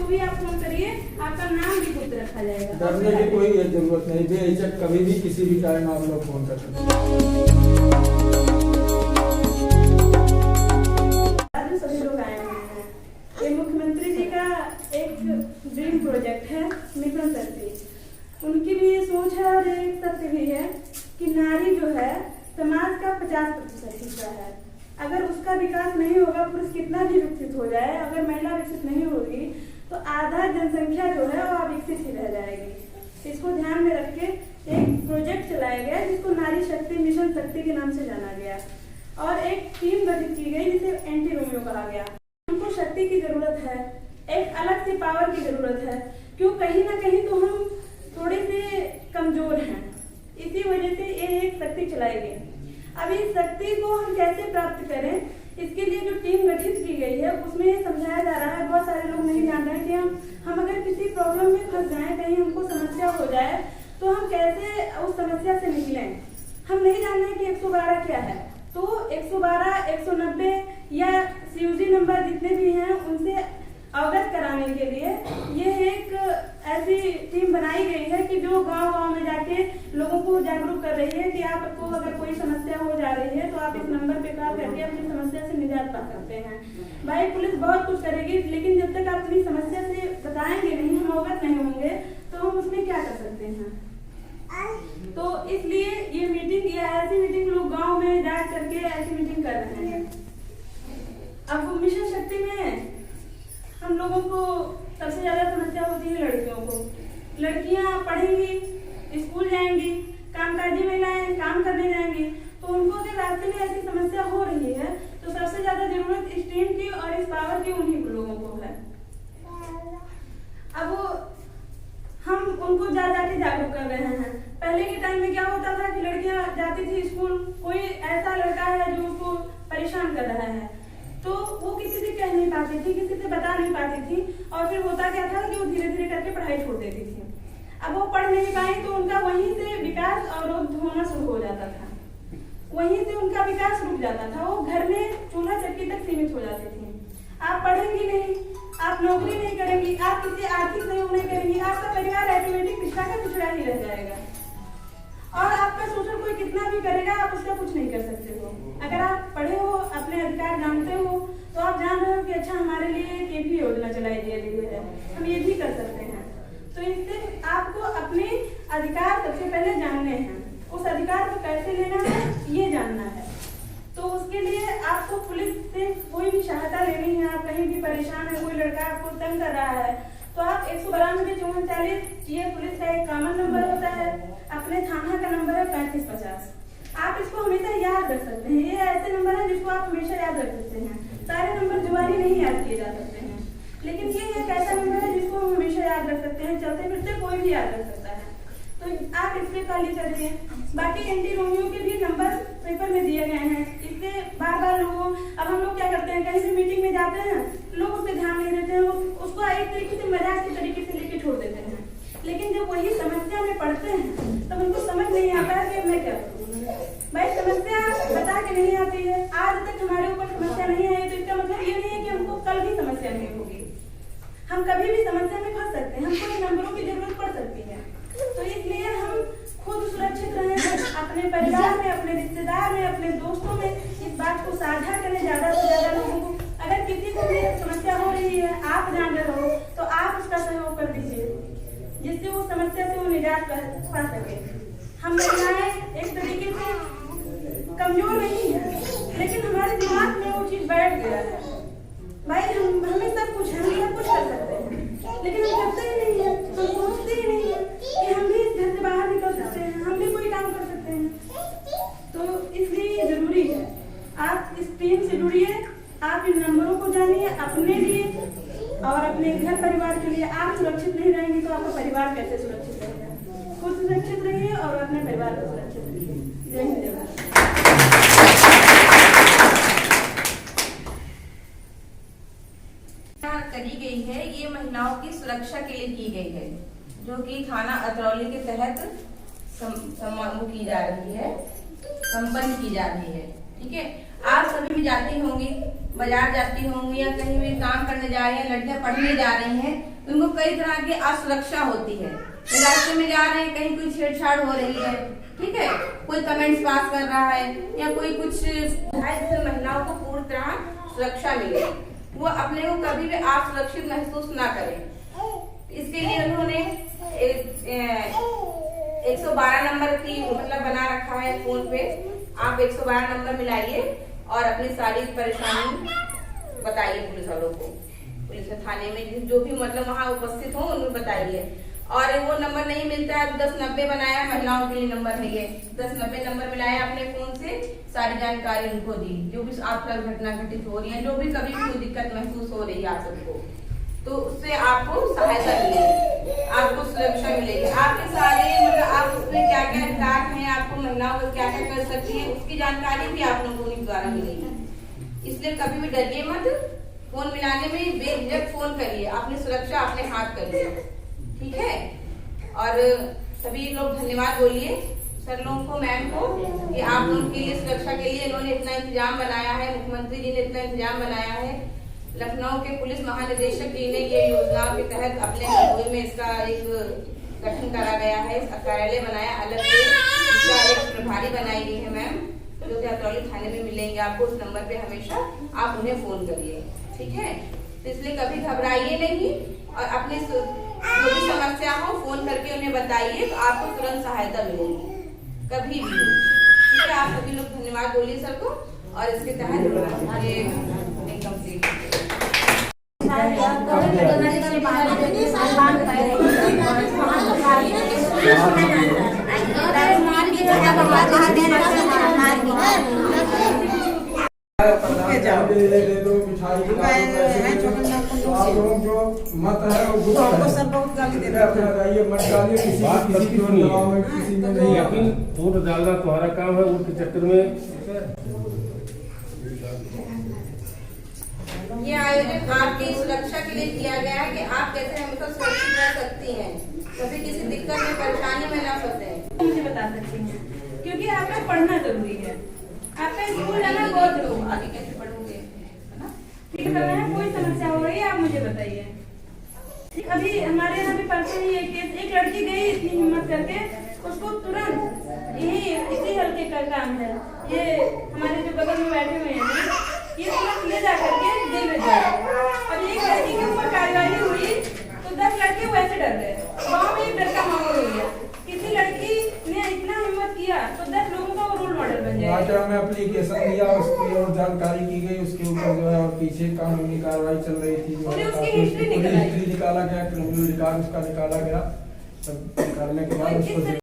तो भी आप फोन करिए, आपका नाम भी गुप्त रखा जाएगा। डरने की कोई जरूरत नहीं, बेहिचक कभी भी किसी भी टाइम आप लोग फोन कर सकते हैं। सभी लोग आए हुए हैं। ये मुख्यमंत्री जी का एक ड्रीम प्रोजेक्ट है मिशन शक्ति। उनकी भी ये सोच है और एक सत्य भी है कि नारी जो है समाज का 50% हिस्सा है। अगर उसका विकास नहीं होगा, पुरुष कितना भी विकसित हो जाए, अगर महिला विकसित नहीं होगी तो आधा जनसंख्या जो है वो अविकसित ही रह जाएगी। इसको ध्यान में रख के एक प्रोजेक्ट चलाया गया जिसको नारी शक्ति मिशन शक्ति के नाम से जाना गया और एक टीम गठित की गई जिसे एंटी रोमियो कहा गया। हमको शक्ति की जरूरत है, एक अलग सी पावर की जरूरत है, क्यों कहीं ना कहीं तो हम थोड़े से कमजोर हैं। इसी वजह से ये एक शक्ति चलाई गई। अब इस शक्ति को हम कैसे प्राप्त करें, इसके लिए जो टीम गठित की गई है उसमें ये समझाया जा रहा है। बहुत सारे लोग नहीं जान रहे कि हम अगर किसी प्रॉब्लम में फंस जाए, कहीं हमको समस्या हो जाए तो हम कैसे उस समस्या से निकलें। हम नहीं जान रहे कि 112 क्या है, तो 112, 190 या CUG नंबर जितने भी हैं उनसे अवगत कराने के लिए ये एक ऐसी टीम बनाई गई है कि जो गांव-गांव में जाके लोगों को जागरूक कर रही है कि आपको अगर कोई समस्या हो जा रही है तो आप इस नंबर पे कॉल करके अपनी समस्या से निजात पा सकते हैं। भाई पुलिस बहुत कुछ करेगी, लेकिन जब तक आप अपनी समस्या से बताएंगे नहीं, हम अवगत नहीं होंगे तो हम उसमें क्या कर सकते हैं। तो इसलिए ये मीटिंग या ऐसी मीटिंग लोग गाँव में जा करके ऐसी मीटिंग कर रहे हैं। अब मिशन शक्ति में हम लोगों को सबसे ज्यादा समस्या होती है लड़कियों को। लड़कियां पढ़ेंगी, स्कूल जाएंगी, कामकाजी महिलाएं काम करने जाएंगी, तो उनको अगर रास्ते में ऐसी समस्या हो रही है तो सबसे ज्यादा जरूरत इस टीम की और इस पावर की उन्हीं लोगों को है। अब हम उनको जा जाके जागरूक कर रहे हैं। पहले के टाइम में क्या होता था कि लड़कियां जाती थी स्कूल, कोई ऐसा लड़का है जो उसको परेशान कर रहा है तो वो किसी से कह नहीं पाती थी, किसी से बता नहीं पाती थी और फिर होता क्या था कि वो धीरे धीरे करके पढ़ाई छोड़ देती थी। अब वो पढ़ नहीं पाई तो उनका वहीं से विकास अवरुद्ध होना शुरू हो जाता था, वहीं से उनका विकास रुक जाता था। वो घर में चूल्हा चक्की तक सीमित हो जाती थी। आप पढ़ेंगी नहीं, आप नौकरी नहीं करेंगी, आप किसी आर्थिक सहयोग नहीं करेंगी, आपका परिवार ऑटोमेटिक पिछड़ा का पिछड़ा ही रह जाएगा और आपका शोषण कोई कितना भी करेगा आप उसका कुछ नहीं कर सकते हो। अगर आप पढ़े हो, अपने अधिकार जानते हो तो आप जान रहे हो कि अच्छा हमारे लिए KP योजना चलाई गई है, हम ये भी कर सकते हैं। तो इससे आपको अपने अधिकार सबसे पहले जानने हैं, उस अधिकार को कैसे लेना है ये जानना है। तो उसके लिए आपको पुलिस से कोई भी सहायता लेनी है। आप कहीं भी परेशान है, कोई लड़का आपको तंग कर रहा है तो आप 192 44 ये पुलिस का एक कॉमन नंबर होता है, अपने थाना का नंबर है 3550। आप इसको हमेशा याद रख सकते हैं। ये ऐसे नंबर है जिसको आप हमेशा याद रख सकते हैं। सारे नंबर जुबानी नहीं याद किए जा सकते हैं, लेकिन ये एक ऐसा नंबर है जिसको हम हमेशा याद रख सकते हैं। चलते फिरते कोई भी याद रख सकता है, तो आप इस पे खाली करिए। बाकी एंटी रोमियो के भी नंबर पेपर में दिए गए हैं। इससे बार बार लोगों, अब हम लोग क्या करते हैं, कहीं भी मीटिंग में जाते हैं, लोग उस पर ध्यान नहीं देते हैं, उसको एक तरीके से मजाक के तरीके से लेके छोड़ देते हैं। लेकिन जब वही समस्या में पढ़ते हैं तब उनको समझ नहीं आता है कि मैं क्या करूँ। भाई समस्या बता के नहीं आती है। आज तक हमारे ऊपर समस्या नहीं आई तो इसका मतलब ये नहीं है कि हमको कल भी समस्या नहीं होगी। हम कभी भी समस्या में फंस सकते हैं, हमको इन नंबरों की जरूरत पड़ सकती है। तो इसलिए हम खुद सुरक्षित रहें, अपने परिवार में, अपने रिश्तेदार में, अपने दोस्तों में इस बात को साझा करें ज्यादा से ज्यादा लोगों को। अगर किसी को भी समस्या हो रही है, आप जान रहे हो तो आप उसका सहयोग कर दीजिए जिससे वो समस्या से वो निजात पा सके। हम महिलाएं एक तरीके से कमजोर नहीं है, लेकिन हमारे दिमाग में वो चीज बैठ गया है। भाई हमें सब कुछ कर सकते हैं, लेकिन हम करते ही नहीं है, हम सोचते ही नहीं है कि हम भी इस घर से बाहर निकल सकते हैं, हम भी कोई काम कर सकते हैं। तो इसलिए जरूरी है आप इस टीम से जुड़िए, आप इन नंबरों को जानिए अपने लिए और अपने घर परिवार के लिए। आप सुरक्षित नहीं रहेंगे तो आपका परिवार कैसे सुरक्षित रहेगा। खुद सुरक्षित रहिए और अपने परिवार को सुरक्षित रखिए। जय हिंद, जय भारत। करी गई है ये महिलाओं की सुरक्षा के लिए की गई है, जो कि थाना अतरौली के तहत की जा रही है, संपन्न की जा रही है। ठीक है, आप सभी भी जाते होंगे बाजार जाती होंगी या कहीं भी काम करने जा रही हैं, लड़कियां पढ़ने जा रही हैं, तो उनको कई तरह की असुरक्षा होती है। रास्ते में जा रहे हैं, कहीं कोई छेड़छाड़ हो रही है, ठीक है, कोई कमेंट्स पास कर रहा है या कोई कुछ जिससे महिलाओं को पूरी तरह सुरक्षा मिले, वो अपने को कभी भी असुरक्षित महसूस ना करें। इसके लिए उन्होंने 112 नंबर की मतलब बना रखा है फोन पे। आप 112 नंबर मिलाइए और अपनी सारी परेशानी बताइए पुलिस वालों को, पुलिस थाने में जो भी मतलब वहाँ उपस्थित हो उन्हें बताइए। और वो नंबर नहीं मिलता है तो 1090 बनाया, महिलाओं के लिए नंबर है ये। 1090 नंबर मिलाया अपने फोन से, सारी जानकारी उनको दी, जो भी आपका घटना घटित हो रही है, जो भी कभी भी कोई दिक्कत महसूस हो रही है आप सबको, तो उससे आपको सहायता मिलेगी, आपको सुरक्षा मिलेगी। आपके सारे मतलब आप उसमें क्या क्या अधिकार हैं, आपको महिलाओं को क्या क्या कर सकती है, उसकी जानकारी भी आप लोगों को द्वारा मिलेगी। इसलिए कभी भी डरिए मत, फोन मिलाने में बेझिझक फोन करिए, अपनी सुरक्षा अपने हाथ करिए, ठीक है। और सभी लोग धन्यवाद बोलिए सर लोगों को, मैम को, कि आप लोगों के लिए सुरक्षा के लिए इन्होंने इतना इंतजाम बनाया है, मुख्यमंत्री जी ने इतना इंतजाम बनाया है। लखनऊ के पुलिस महानिदेशक जी ने ये योजना के तहत अपने हरदोई में इसका एक गठन करा गया है, इसका कार्यालय बनाया अलग से, इसका एक प्रभारी बनाई गई है मैम, जो कि अतरौली थाने में मिलेंगे आपको। उस नंबर पे हमेशा आप उन्हें फोन करिए, ठीक है। तो इसलिए कभी घबराइए नहीं और अपने जो भी समस्या हो फोन करके उन्हें बताइए, तो आपको तुरंत सहायता मिलेगी कभी भी, ठीक है। आप सभी लोग धन्यवाद बोलिए सर को। और इसके तहत ये कंप्लीट मत है लेकिन वोट डालना तुम्हारा काम है, वोट के चक्कर में ये आयोजन आपकी सुरक्षा के लिए किया गया है कि आप कैसे हमेशा सुरक्षित रह सकती हैं, कभी किसी दिक्कत में परेशानी में ना फंसे। मुझे बता सकती हैं क्योंकि आपका पढ़ना जरूरी है, आपका स्कूल जाना बहुत जरूरी है। आगे कैसे पढ़ोगे, है ना? ठीक है, कोई समस्या हो रही है आप मुझे बताइए। अभी हमारे यहाँ भी परसों ही एक लड़की गई इतनी हिम्मत करके, उसको तुरंत यही इसी हल्के का काम है, ये हमारे जो बगल में बैठे हुए हैं, ये तुरंत ले जा करके जेल में जाए। अब एक लड़की के ऊपर कार्रवाई हुई तो 10 लड़के वैसे डर गए, गाँव में एक डर का माहौल हो गया। किसी लड़की ने इतना हिम्मत किया तो 10 लोगों का वो रोल मॉडल बन जाएगा। में एप्लीकेशन दिया, उसकी और जानकारी की गई, उसके ऊपर जो है और पीछे कानूनी कार्रवाई चल रही थी, उसकी हिस्ट्री निकाला गया, क्रिमिनल रिकॉर्ड उसका निकाला गया, सब निकालने के बाद उसको